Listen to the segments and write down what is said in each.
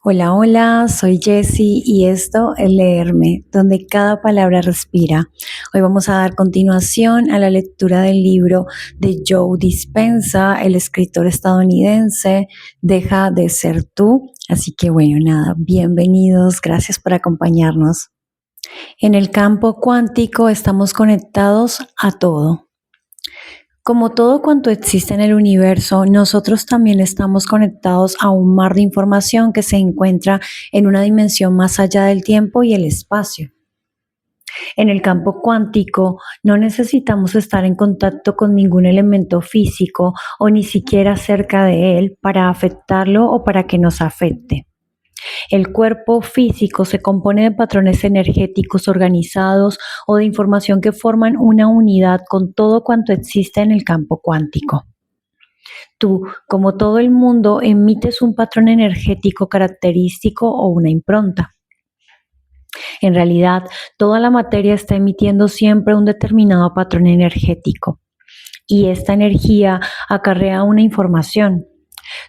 Hola, hola, soy Jessie y esto es Leerme, donde cada palabra respira. Hoy vamos a dar continuación a la lectura del libro de Joe Dispenza, el escritor estadounidense, Deja de ser tú. Así que bueno, nada, bienvenidos, gracias por acompañarnos. En el campo cuántico estamos conectados a todo. Como todo cuanto existe en el universo, nosotros también estamos conectados a un mar de información que se encuentra en una dimensión más allá del tiempo y el espacio. En el campo cuántico no necesitamos estar en contacto con ningún elemento físico o ni siquiera cerca de él para afectarlo o para que nos afecte. El cuerpo físico se compone de patrones energéticos organizados o de información que forman una unidad con todo cuanto existe en el campo cuántico. Tú, como todo el mundo, emites un patrón energético característico o una impronta. En realidad, toda la materia está emitiendo siempre un determinado patrón energético y esta energía acarrea una información.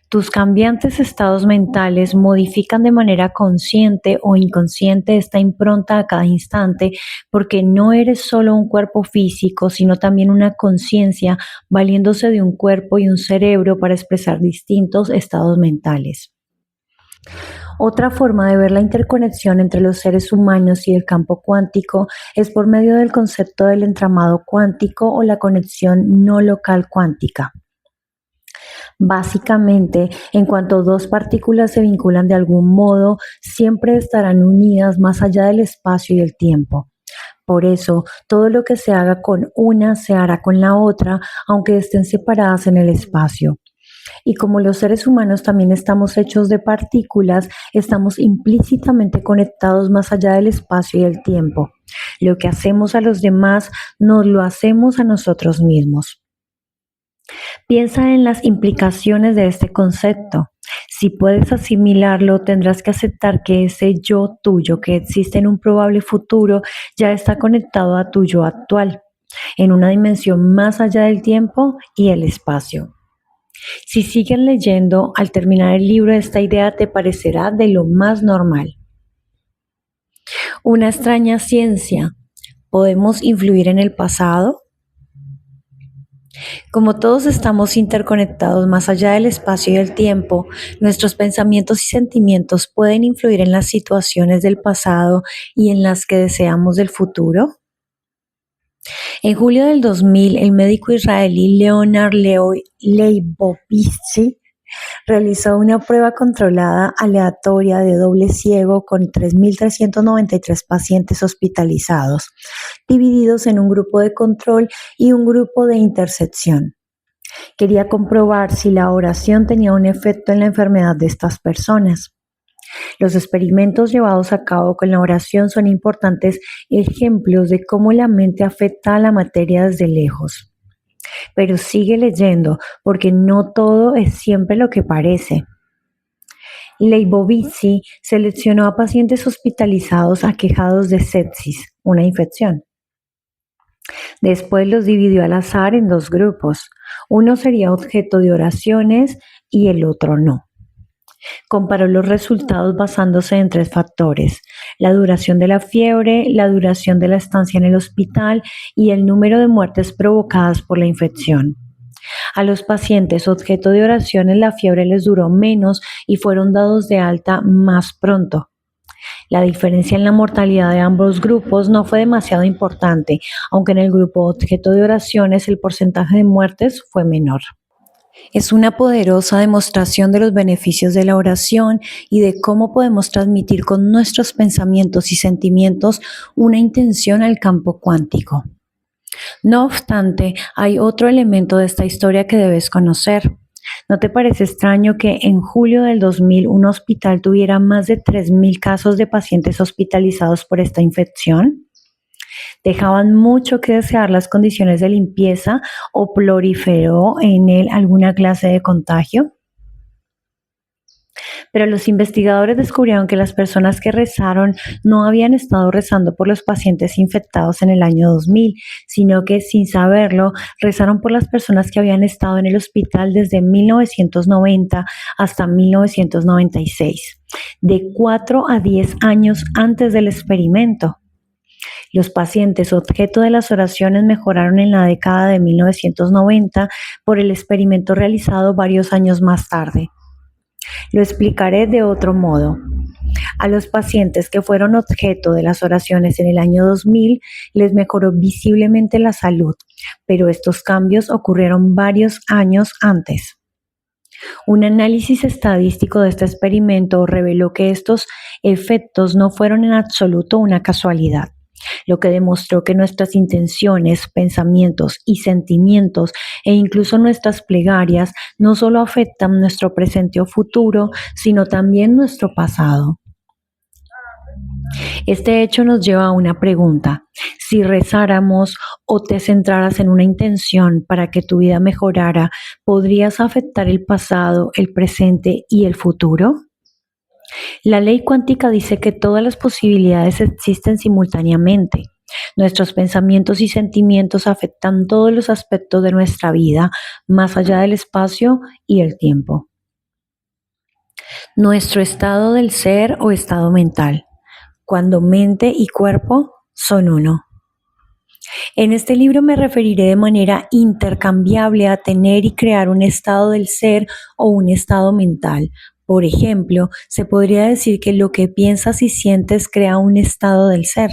Tus cambiantes estados mentales modifican de manera consciente o inconsciente esta impronta a cada instante porque no eres solo un cuerpo físico, sino también una conciencia valiéndose de un cuerpo y un cerebro para expresar distintos estados mentales. Otra forma de ver la interconexión entre los seres humanos y el campo cuántico es por medio del concepto del entramado cuántico o la conexión no local cuántica. Básicamente, en cuanto dos partículas se vinculan de algún modo, siempre estarán unidas más allá del espacio y el tiempo. Por eso, todo lo que se haga con una se hará con la otra, aunque estén separadas en el espacio. Y como los seres humanos también estamos hechos de partículas, estamos implícitamente conectados más allá del espacio y el tiempo. Lo que hacemos a los demás, nos lo hacemos a nosotros mismos. Piensa en las implicaciones de este concepto. Si puedes asimilarlo, tendrás que aceptar que ese yo tuyo que existe en un probable futuro ya está conectado a tu yo actual, en una dimensión más allá del tiempo y el espacio. Si sigues leyendo, al terminar el libro esta idea te parecerá de lo más normal. Una extraña ciencia. ¿Podemos influir en el pasado? Como todos estamos interconectados más allá del espacio y el tiempo, nuestros pensamientos y sentimientos pueden influir en las situaciones del pasado y en las que deseamos del futuro. En julio del 2000, el médico israelí Leonard Leibovitz realizó una prueba controlada aleatoria de doble ciego con 3.393 pacientes hospitalizados, divididos en un grupo de control y un grupo de intersección. Quería comprobar si la oración tenía un efecto en la enfermedad de estas personas. Los experimentos llevados a cabo con la oración son importantes ejemplos de cómo la mente afecta a la materia desde lejos. Pero sigue leyendo, porque no todo es siempre lo que parece. Leibovitz seleccionó a pacientes hospitalizados aquejados de sepsis, una infección. Después los dividió al azar en dos grupos. Uno sería objeto de oraciones y el otro no. Comparó los resultados basándose en tres factores: la duración de la fiebre, la duración de la estancia en el hospital y el número de muertes provocadas por la infección. A los pacientes objeto de oraciones la fiebre les duró menos y fueron dados de alta más pronto. La diferencia en la mortalidad de ambos grupos no fue demasiado importante, aunque en el grupo objeto de oraciones el porcentaje de muertes fue menor. Es una poderosa demostración de los beneficios de la oración y de cómo podemos transmitir con nuestros pensamientos y sentimientos una intención al campo cuántico. No obstante, hay otro elemento de esta historia que debes conocer. ¿No te parece extraño que en julio del 2000 un hospital tuviera más de 3.000 casos de pacientes hospitalizados por esta infección? ¿Dejaban mucho que desear las condiciones de limpieza o proliferó en él alguna clase de contagio? Pero los investigadores descubrieron que las personas que rezaron no habían estado rezando por los pacientes infectados en el año 2000, sino que sin saberlo rezaron por las personas que habían estado en el hospital desde 1990 hasta 1996, de 4 a 10 años antes del experimento. Los pacientes objeto de las oraciones mejoraron en la década de 1990 por el experimento realizado varios años más tarde. Lo explicaré de otro modo. A los pacientes que fueron objeto de las oraciones en el año 2000 les mejoró visiblemente la salud, pero estos cambios ocurrieron varios años antes. Un análisis estadístico de este experimento reveló que estos efectos no fueron en absoluto una casualidad, lo que demostró que nuestras intenciones, pensamientos y sentimientos e incluso nuestras plegarias no solo afectan nuestro presente o futuro, sino también nuestro pasado. Este hecho nos lleva a una pregunta. Si rezáramos o te centraras en una intención para que tu vida mejorara, ¿podrías afectar el pasado, el presente y el futuro? La ley cuántica dice que todas las posibilidades existen simultáneamente. Nuestros pensamientos y sentimientos afectan todos los aspectos de nuestra vida, más allá del espacio y el tiempo. Nuestro estado del ser o estado mental, cuando mente y cuerpo son uno. En este libro me referiré de manera intercambiable a tener y crear un estado del ser o un estado mental. Por ejemplo, se podría decir que lo que piensas y sientes crea un estado del ser.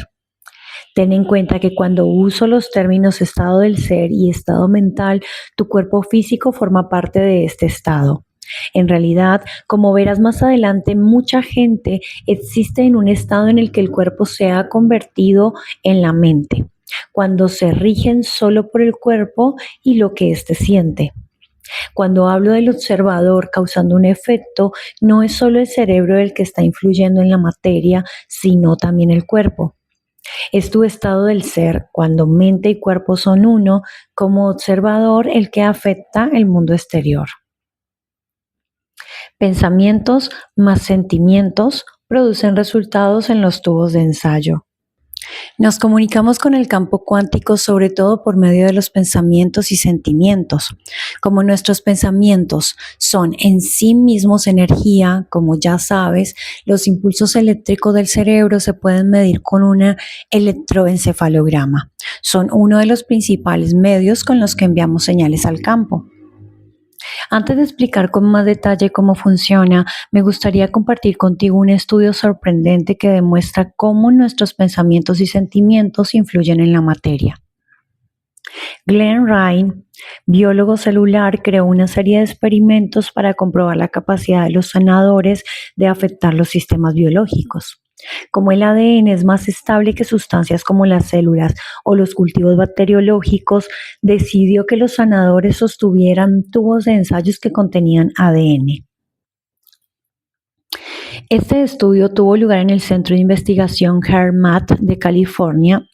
Ten en cuenta que cuando uso los términos estado del ser y estado mental, tu cuerpo físico forma parte de este estado. En realidad, como verás más adelante, mucha gente existe en un estado en el que el cuerpo se ha convertido en la mente, cuando se rigen solo por el cuerpo y lo que éste siente. Cuando hablo del observador causando un efecto, no es solo el cerebro el que está influyendo en la materia, sino también el cuerpo. Es tu estado del ser, cuando mente y cuerpo son uno, como observador el que afecta el mundo exterior. Pensamientos más sentimientos producen resultados en los tubos de ensayo. Nos comunicamos con el campo cuántico sobre todo por medio de los pensamientos y sentimientos. Como nuestros pensamientos son en sí mismos energía, como ya sabes, los impulsos eléctricos del cerebro se pueden medir con un electroencefalograma. Son uno de los principales medios con los que enviamos señales al campo. Antes de explicar con más detalle cómo funciona, me gustaría compartir contigo un estudio sorprendente que demuestra cómo nuestros pensamientos y sentimientos influyen en la materia. Glenn Ryan, biólogo celular, creó una serie de experimentos para comprobar la capacidad de los sanadores de afectar los sistemas biológicos. Como el ADN es más estable que sustancias como las células o los cultivos bacteriológicos, decidió que los sanadores sostuvieran tubos de ensayos que contenían ADN. Este estudio tuvo lugar en el Centro de Investigación HeartMath de California.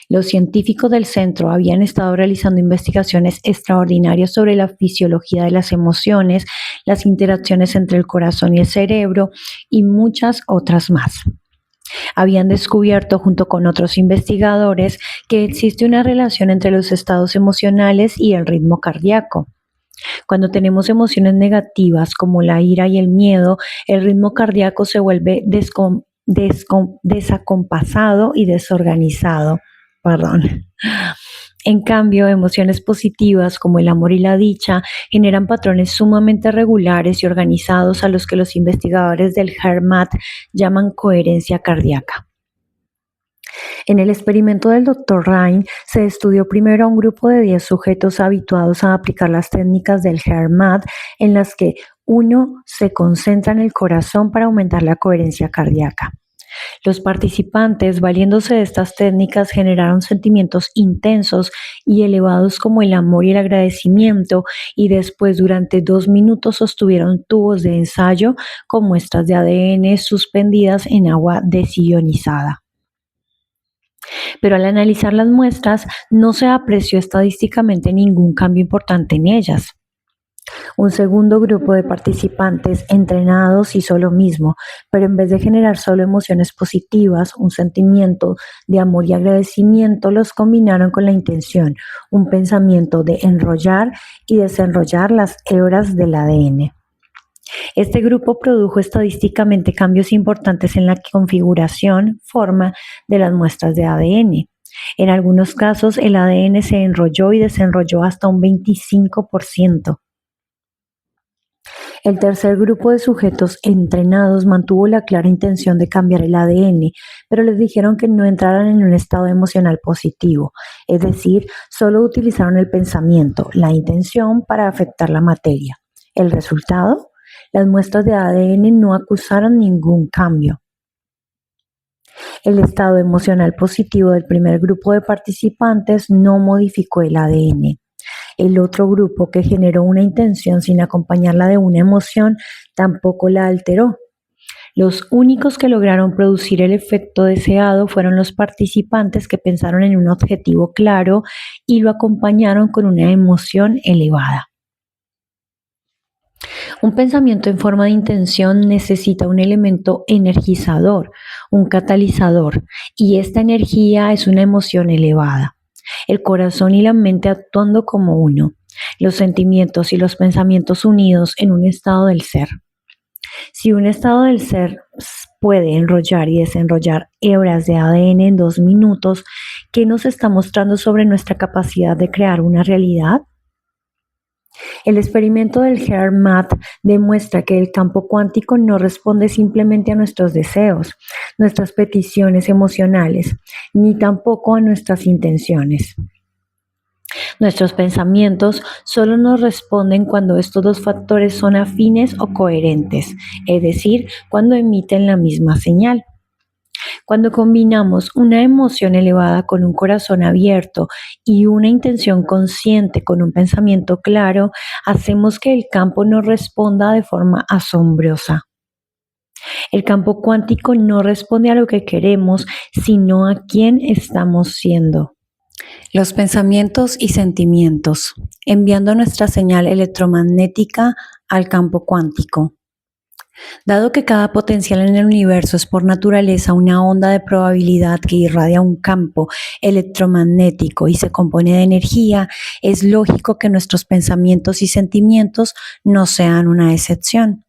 Los científicos del centro habían estado realizando investigaciones extraordinarias sobre la fisiología de las emociones, las interacciones entre el corazón y el cerebro y muchas otras más. Habían descubierto junto con otros investigadores que existe una relación entre los estados emocionales y el ritmo cardíaco. Cuando tenemos emociones negativas como la ira y el miedo, el ritmo cardíaco se vuelve desacompasado y desorganizado. En cambio, emociones positivas como el amor y la dicha generan patrones sumamente regulares y organizados a los que los investigadores del HeartMath llaman coherencia cardíaca. En el experimento del Dr. Ryan se estudió primero a un grupo de 10 sujetos habituados a aplicar las técnicas del HeartMath en las que uno se concentra en el corazón para aumentar la coherencia cardíaca. Los participantes, valiéndose de estas técnicas, generaron sentimientos intensos y elevados como el amor y el agradecimiento, y después durante 2 minutos sostuvieron tubos de ensayo con muestras de ADN suspendidas en agua desionizada. Pero al analizar las muestras no se apreció estadísticamente ningún cambio importante en ellas. Un segundo grupo de participantes entrenados hizo lo mismo, pero en vez de generar solo emociones positivas, un sentimiento de amor y agradecimiento, los combinaron con la intención, un pensamiento de enrollar y desenrollar las hebras del ADN. Este grupo produjo estadísticamente cambios importantes en la configuración, forma de las muestras de ADN. En algunos casos, el ADN se enrolló y desenrolló hasta un 25%. El tercer grupo de sujetos entrenados mantuvo la clara intención de cambiar el ADN, pero les dijeron que no entraran en un estado emocional positivo, es decir, solo utilizaron el pensamiento, la intención para afectar la materia. ¿El resultado? Las muestras de ADN no acusaron ningún cambio. El estado emocional positivo del primer grupo de participantes no modificó el ADN. El otro grupo, que generó una intención sin acompañarla de una emoción, tampoco la alteró. Los únicos que lograron producir el efecto deseado fueron los participantes que pensaron en un objetivo claro y lo acompañaron con una emoción elevada. Un pensamiento en forma de intención necesita un elemento energizador, un catalizador, y esta energía es una emoción elevada. El corazón y la mente actuando como uno, los sentimientos y los pensamientos unidos en un estado del ser. Si un estado del ser puede enrollar y desenrollar hebras de ADN en 2 minutos, ¿qué nos está mostrando sobre nuestra capacidad de crear una realidad? El experimento del HeartMath demuestra que el campo cuántico no responde simplemente a nuestros deseos, nuestras peticiones emocionales, ni tampoco a nuestras intenciones. Nuestros pensamientos solo nos responden cuando estos dos factores son afines o coherentes, es decir, cuando emiten la misma señal. Cuando combinamos una emoción elevada con un corazón abierto y una intención consciente con un pensamiento claro, hacemos que el campo nos responda de forma asombrosa. El campo cuántico no responde a lo que queremos, sino a quién estamos siendo. Los pensamientos y sentimientos, enviando nuestra señal electromagnética al campo cuántico. Dado que cada potencial en el universo es por naturaleza una onda de probabilidad que irradia un campo electromagnético y se compone de energía, es lógico que nuestros pensamientos y sentimientos no sean una excepción.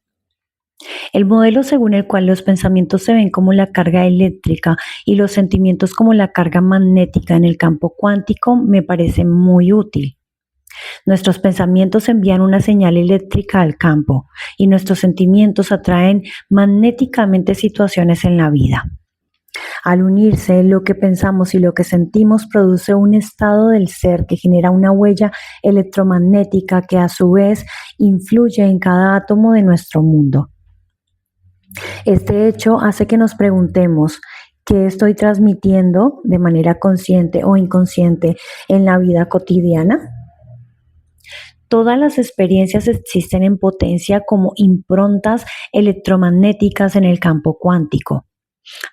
El modelo según el cual los pensamientos se ven como la carga eléctrica y los sentimientos como la carga magnética en el campo cuántico me parece muy útil. Nuestros pensamientos envían una señal eléctrica al campo y nuestros sentimientos atraen magnéticamente situaciones en la vida. Al unirse, lo que pensamos y lo que sentimos produce un estado del ser que genera una huella electromagnética que a su vez influye en cada átomo de nuestro mundo. Este hecho hace que nos preguntemos, ¿qué estoy transmitiendo de manera consciente o inconsciente en la vida cotidiana? Todas las experiencias existen en potencia como improntas electromagnéticas en el campo cuántico.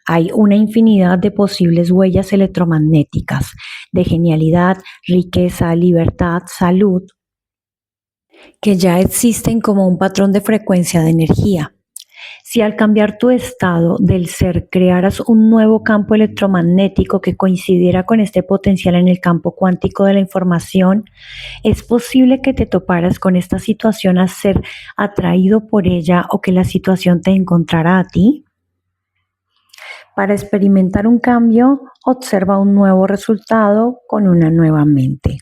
Hay una infinidad de posibles huellas electromagnéticas, de genialidad, riqueza, libertad, salud, que ya existen como un patrón de frecuencia de energía. Si al cambiar tu estado del ser crearas un nuevo campo electromagnético que coincidiera con este potencial en el campo cuántico de la información, es posible que te toparas con esta situación a ser atraído por ella o que la situación te encontrara a ti. Para experimentar un cambio, observa un nuevo resultado con una nueva mente.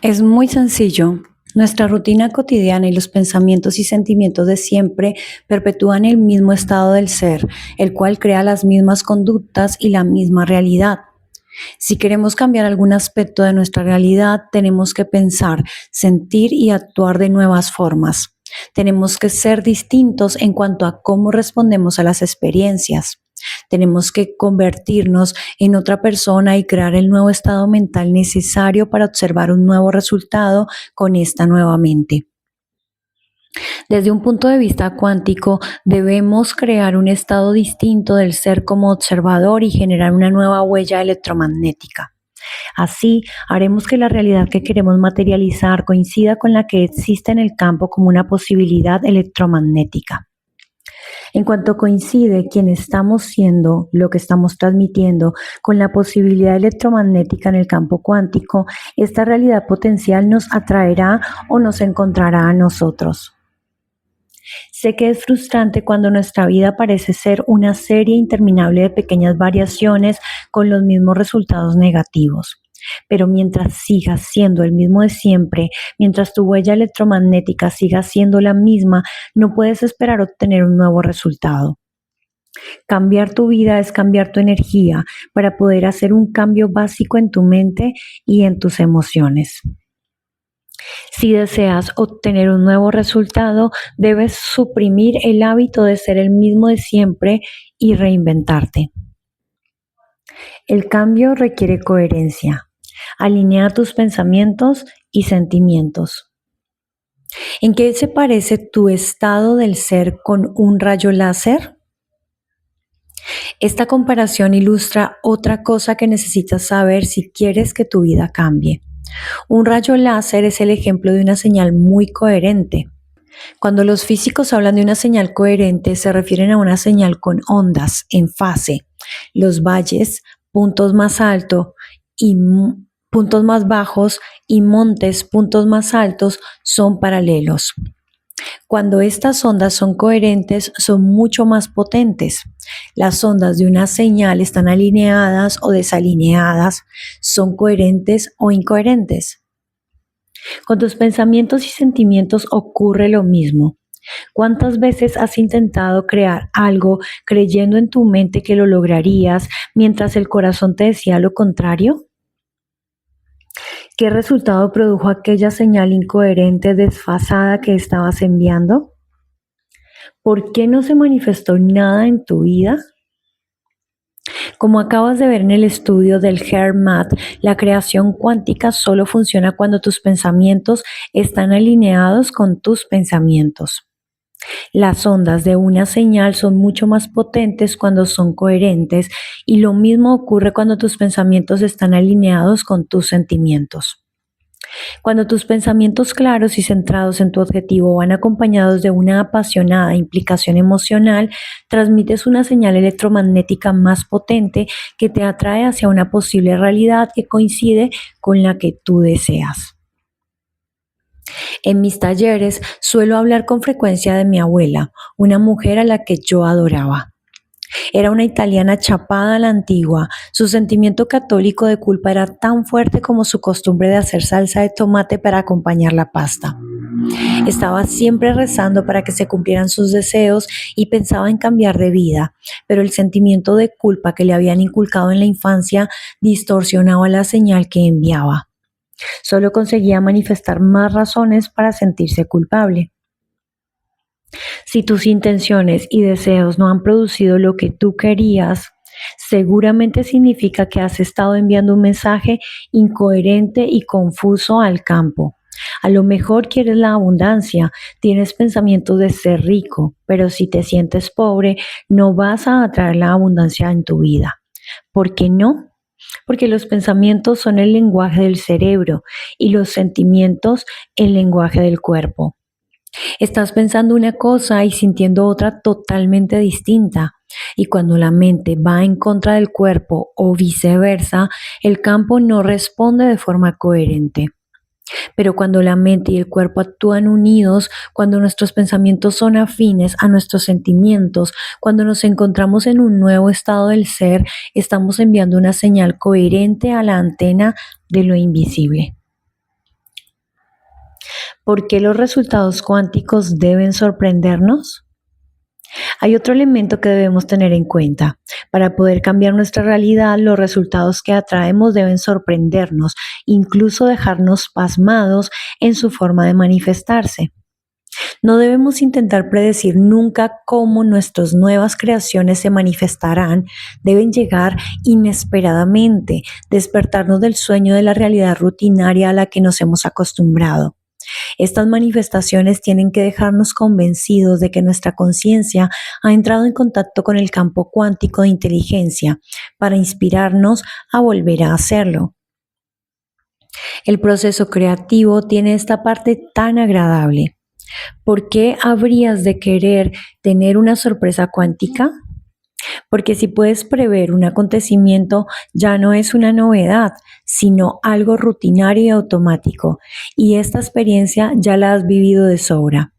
Es muy sencillo. Nuestra rutina cotidiana y los pensamientos y sentimientos de siempre perpetúan el mismo estado del ser, el cual crea las mismas conductas y la misma realidad. Si queremos cambiar algún aspecto de nuestra realidad, tenemos que pensar, sentir y actuar de nuevas formas. Tenemos que ser distintos en cuanto a cómo respondemos a las experiencias. Tenemos que convertirnos en otra persona y crear el nuevo estado mental necesario para observar un nuevo resultado con esta nueva mente. Desde un punto de vista cuántico, debemos crear un estado distinto del ser como observador y generar una nueva huella electromagnética. Así, haremos que la realidad que queremos materializar coincida con la que existe en el campo como una posibilidad electromagnética. En cuanto coincide quien estamos siendo, lo que estamos transmitiendo, con la posibilidad electromagnética en el campo cuántico, esta realidad potencial nos atraerá o nos encontrará a nosotros. Sé que es frustrante cuando nuestra vida parece ser una serie interminable de pequeñas variaciones con los mismos resultados negativos. Pero mientras sigas siendo el mismo de siempre, mientras tu huella electromagnética siga siendo la misma, no puedes esperar obtener un nuevo resultado. Cambiar tu vida es cambiar tu energía para poder hacer un cambio básico en tu mente y en tus emociones. Si deseas obtener un nuevo resultado, debes suprimir el hábito de ser el mismo de siempre y reinventarte. El cambio requiere coherencia. Alinea tus pensamientos y sentimientos. ¿En qué se parece tu estado del ser con un rayo láser? Esta comparación ilustra otra cosa que necesitas saber si quieres que tu vida cambie. Un rayo láser es el ejemplo de una señal muy coherente. Cuando los físicos hablan de una señal coherente, se refieren a una señal con ondas en fase. Los valles, puntos más altos y puntos más bajos y montes, puntos más altos, son paralelos. Cuando estas ondas son coherentes, son mucho más potentes. Las ondas de una señal están alineadas o desalineadas, son coherentes o incoherentes. Con tus pensamientos y sentimientos ocurre lo mismo. ¿Cuántas veces has intentado crear algo creyendo en tu mente que lo lograrías mientras el corazón te decía lo contrario? ¿Qué resultado produjo aquella señal incoherente, desfasada que estabas enviando? ¿Por qué no se manifestó nada en tu vida? Como acabas de ver en el estudio del HeartMath, la creación cuántica solo funciona cuando tus pensamientos están alineados con tus pensamientos. Las ondas de una señal son mucho más potentes cuando son coherentes y lo mismo ocurre cuando tus pensamientos están alineados con tus sentimientos. Cuando tus pensamientos claros y centrados en tu objetivo van acompañados de una apasionada implicación emocional, transmites una señal electromagnética más potente que te atrae hacia una posible realidad que coincide con la que tú deseas. En mis talleres suelo hablar con frecuencia de mi abuela, una mujer a la que yo adoraba. Era una italiana chapada a la antigua. Su sentimiento católico de culpa era tan fuerte como su costumbre de hacer salsa de tomate para acompañar la pasta. Estaba siempre rezando para que se cumplieran sus deseos y pensaba en cambiar de vida, pero el sentimiento de culpa que le habían inculcado en la infancia distorsionaba la señal que enviaba. Solo conseguía manifestar más razones para sentirse culpable. Si tus intenciones y deseos no han producido lo que tú querías, seguramente significa que has estado enviando un mensaje incoherente y confuso al campo. A lo mejor quieres la abundancia, tienes pensamientos de ser rico, pero si te sientes pobre, no vas a atraer la abundancia en tu vida. ¿Por qué no? Porque los pensamientos son el lenguaje del cerebro y los sentimientos el lenguaje del cuerpo. Estás pensando una cosa y sintiendo otra totalmente distinta. Y cuando la mente va en contra del cuerpo o viceversa, el campo no responde de forma coherente. Pero cuando la mente y el cuerpo actúan unidos, cuando nuestros pensamientos son afines a nuestros sentimientos, cuando nos encontramos en un nuevo estado del ser, estamos enviando una señal coherente a la antena de lo invisible. ¿Por qué los resultados cuánticos deben sorprendernos? Hay otro elemento que debemos tener en cuenta. Para poder cambiar nuestra realidad, los resultados que atraemos deben sorprendernos, incluso dejarnos pasmados en su forma de manifestarse. No debemos intentar predecir nunca cómo nuestras nuevas creaciones se manifestarán. Deben llegar inesperadamente, despertarnos del sueño de la realidad rutinaria a la que nos hemos acostumbrado. Estas manifestaciones tienen que dejarnos convencidos de que nuestra conciencia ha entrado en contacto con el campo cuántico de inteligencia para inspirarnos a volver a hacerlo. El proceso creativo tiene esta parte tan agradable. ¿Por qué habrías de querer tener una sorpresa cuántica? Porque si puedes prever un acontecimiento, ya no es una novedad, sino algo rutinario y automático, y esta experiencia ya la has vivido de sobra.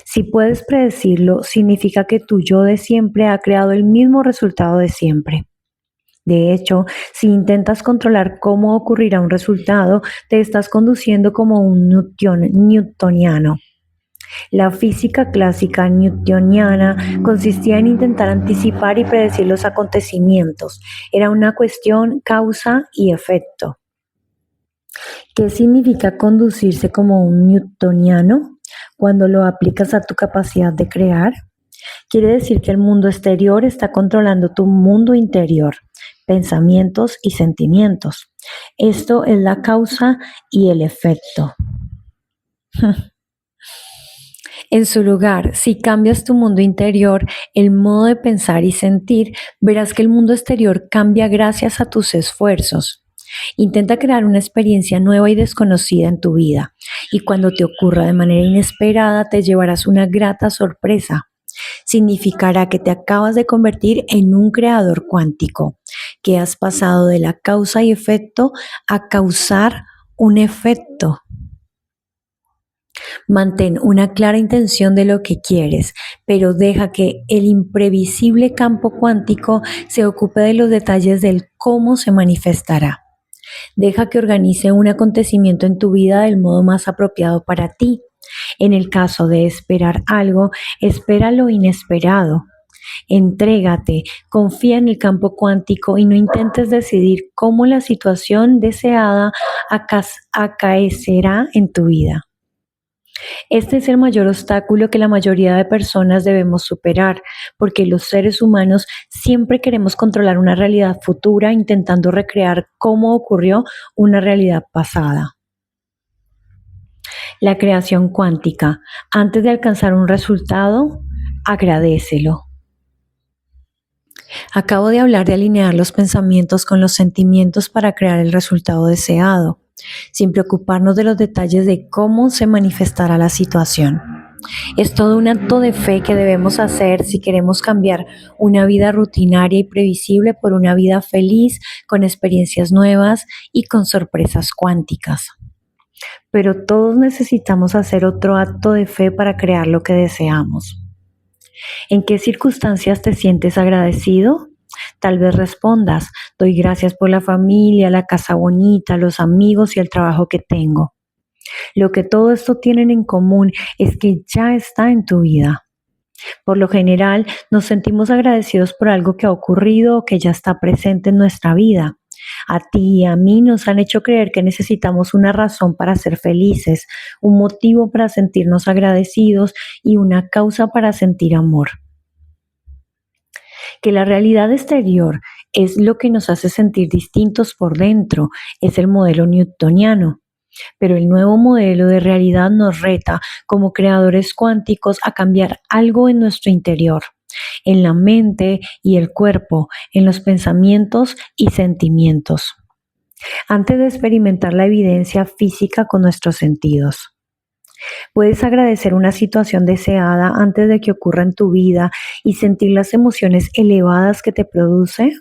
Si puedes predecirlo, significa que tu yo de siempre ha creado el mismo resultado de siempre. De hecho, si intentas controlar cómo ocurrirá un resultado, te estás conduciendo como un newtoniano. La física clásica newtoniana consistía en intentar anticipar y predecir los acontecimientos. Era una cuestión causa y efecto. ¿Qué significa conducirse como un newtoniano cuando lo aplicas a tu capacidad de crear? Quiere decir que el mundo exterior está controlando tu mundo interior, pensamientos y sentimientos. Esto es la causa y el efecto. En su lugar, si cambias tu mundo interior, el modo de pensar y sentir, verás que el mundo exterior cambia gracias a tus esfuerzos. Intenta crear una experiencia nueva y desconocida en tu vida, y cuando te ocurra de manera inesperada te llevarás una grata sorpresa. Significará que te acabas de convertir en un creador cuántico, que has pasado de la causa y efecto a causar un efecto. Mantén una clara intención de lo que quieres, pero deja que el imprevisible campo cuántico se ocupe de los detalles del cómo se manifestará. Deja que organice un acontecimiento en tu vida del modo más apropiado para ti. En el caso de esperar algo, espera lo inesperado. Entrégate, confía en el campo cuántico y no intentes decidir cómo la situación deseada acaecerá en tu vida. Este es el mayor obstáculo que la mayoría de personas debemos superar, porque los seres humanos siempre queremos controlar una realidad futura intentando recrear cómo ocurrió una realidad pasada. La creación cuántica. Antes de alcanzar un resultado, agradécelo. Acabo de hablar de alinear los pensamientos con los sentimientos para crear el resultado deseado, sin preocuparnos de los detalles de cómo se manifestará la situación. Es todo un acto de fe que debemos hacer si queremos cambiar una vida rutinaria y previsible por una vida feliz, con experiencias nuevas y con sorpresas cuánticas. Pero todos necesitamos hacer otro acto de fe para crear lo que deseamos. ¿En qué circunstancias te sientes agradecido? Tal vez respondas, doy gracias por la familia, la casa bonita, los amigos y el trabajo que tengo. Lo que todo esto tienen en común es que ya está en tu vida. Por lo general, nos sentimos agradecidos por algo que ha ocurrido o que ya está presente en nuestra vida. A ti y a mí nos han hecho creer que necesitamos una razón para ser felices, un motivo para sentirnos agradecidos y una causa para sentir amor. Que la realidad exterior es lo que nos hace sentir distintos por dentro, es el modelo newtoniano. Pero el nuevo modelo de realidad nos reta como creadores cuánticos a cambiar algo en nuestro interior, en la mente y el cuerpo, en los pensamientos y sentimientos, antes de experimentar la evidencia física con nuestros sentidos. Puedes agradecer una situación deseada antes de que ocurra en tu vida y sentir las emociones elevadas que te produce.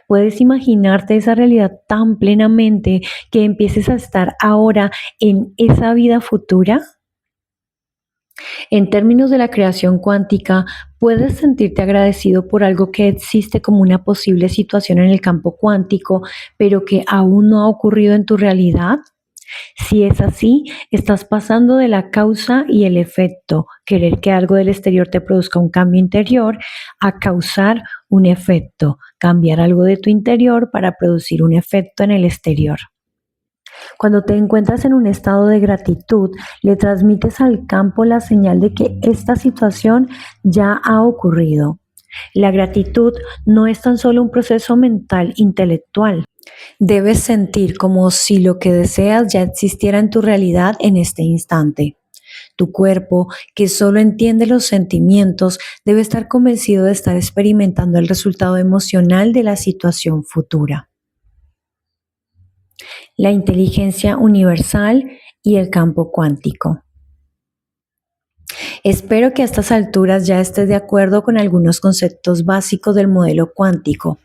Puedes imaginarte esa realidad tan plenamente que empieces a estar ahora en esa vida futura. En términos de la creación cuántica, puedes sentirte agradecido por algo que existe como una posible situación en el campo cuántico, pero que aún no ha ocurrido en tu realidad. Si es así, estás pasando de la causa y el efecto, querer que algo del exterior te produzca un cambio interior, a causar un efecto, cambiar algo de tu interior para producir un efecto en el exterior. Cuando te encuentras en un estado de gratitud, le transmites al campo la señal de que esta situación ya ha ocurrido. La gratitud no es tan solo un proceso mental intelectual. Debes sentir como si lo que deseas ya existiera en tu realidad en este instante. Tu cuerpo, que solo entiende los sentimientos, debe estar convencido de estar experimentando el resultado emocional de la situación futura. la inteligencia universal y el campo cuántico. Espero que a estas alturas ya estés de acuerdo con algunos conceptos básicos del modelo cuántico,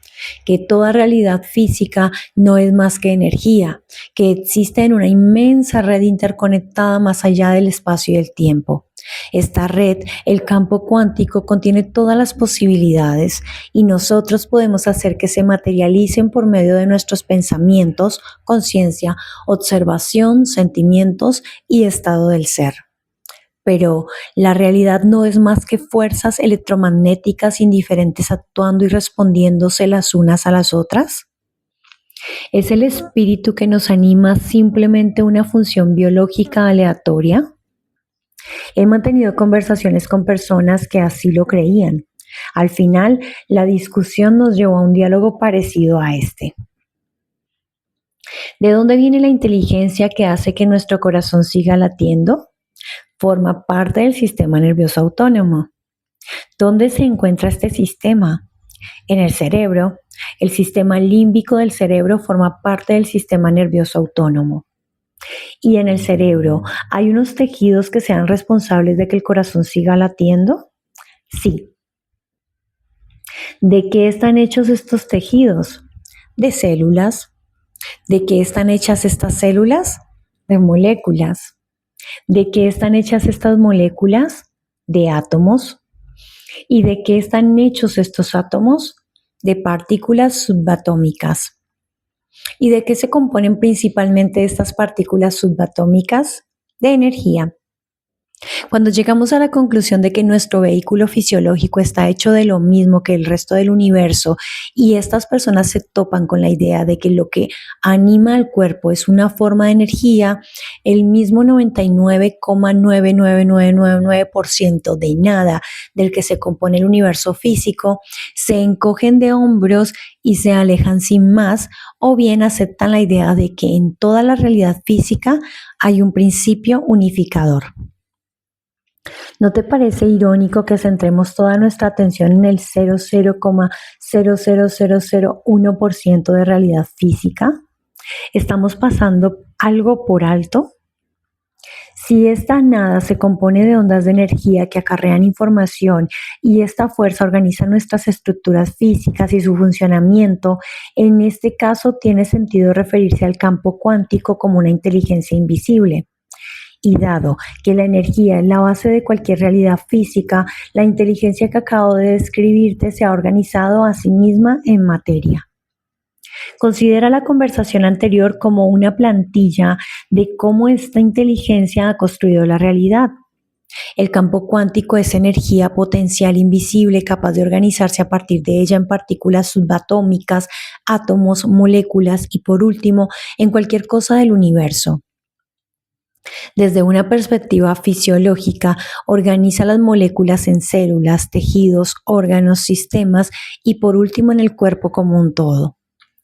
que toda realidad física no es más que energía, que existe en una inmensa red interconectada más allá del espacio y el tiempo. Esta red, el campo cuántico, contiene todas las posibilidades y nosotros podemos hacer que se materialicen por medio de nuestros pensamientos, conciencia, observación, sentimientos y estado del ser. Pero la realidad no es más que fuerzas electromagnéticas indiferentes actuando y respondiéndose las unas a las otras. ¿Es el espíritu que nos anima simplemente una función biológica aleatoria? He mantenido conversaciones con personas que así lo creían. Al final, la discusión nos llevó a un diálogo parecido a este. ¿De dónde viene la inteligencia que hace que nuestro corazón siga latiendo? Forma parte del sistema nervioso autónomo. ¿Dónde se encuentra este sistema? En el cerebro. El sistema límbico del cerebro forma parte del sistema nervioso autónomo. Y en el cerebro, ¿hay unos tejidos que sean responsables de que el corazón siga latiendo? Sí. ¿De qué están hechos estos tejidos? De células. ¿De qué están hechas estas células? De moléculas. ¿De qué están hechas estas moléculas? De átomos. ¿Y de qué están hechos estos átomos? De partículas subatómicas. ¿Y de qué se componen principalmente estas partículas subatómicas? De energía. Cuando llegamos a la conclusión de que nuestro vehículo fisiológico está hecho de lo mismo que el resto del universo y estas personas se topan con la idea de que lo que anima al cuerpo es una forma de energía, el mismo 99,99999% de nada del que se compone el universo físico, se encogen de hombros y se alejan sin más, o bien aceptan la idea de que en toda la realidad física hay un principio unificador. ¿No te parece irónico que centremos toda nuestra atención en el 00,00001% de realidad física? ¿Estamos pasando algo por alto? Si esta nada se compone de ondas de energía que acarrean información y esta fuerza organiza nuestras estructuras físicas y su funcionamiento, en este caso tiene sentido referirse al campo cuántico como una inteligencia invisible. Y dado que la energía es la base de cualquier realidad física, la inteligencia que acabo de describirte se ha organizado a sí misma en materia. Considera la conversación anterior como una plantilla de cómo esta inteligencia ha construido la realidad. El campo cuántico es energía potencial invisible capaz de organizarse a partir de ella en partículas subatómicas, átomos, moléculas y por último en cualquier cosa del universo. Desde una perspectiva fisiológica, organiza las moléculas en células, tejidos, órganos, sistemas y por último en el cuerpo como un todo.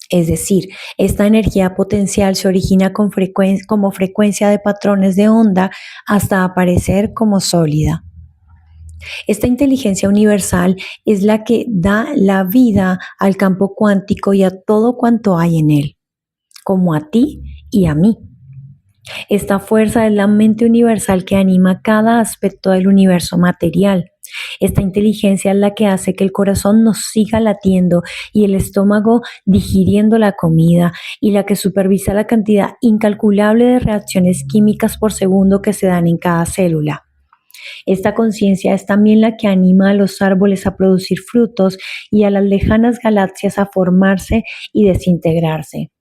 Es decir, esta energía potencial se origina como frecuencia de patrones de onda hasta aparecer como sólida. Esta inteligencia universal es la que da la vida al campo cuántico y a todo cuanto hay en él, como a ti y a mí. Esta fuerza es la mente universal que anima cada aspecto del universo material. Esta inteligencia es la que hace que el corazón nos siga latiendo y el estómago digiriendo la comida y la que supervisa la cantidad incalculable de reacciones químicas por segundo que se dan en cada célula. Esta conciencia es también la que anima a los árboles a producir frutos y a las lejanas galaxias a formarse y desintegrarse.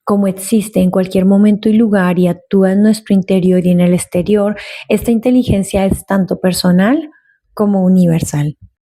Como existe en cualquier momento y lugar y actúa en nuestro interior y en el exterior, esta inteligencia es tanto personal como universal.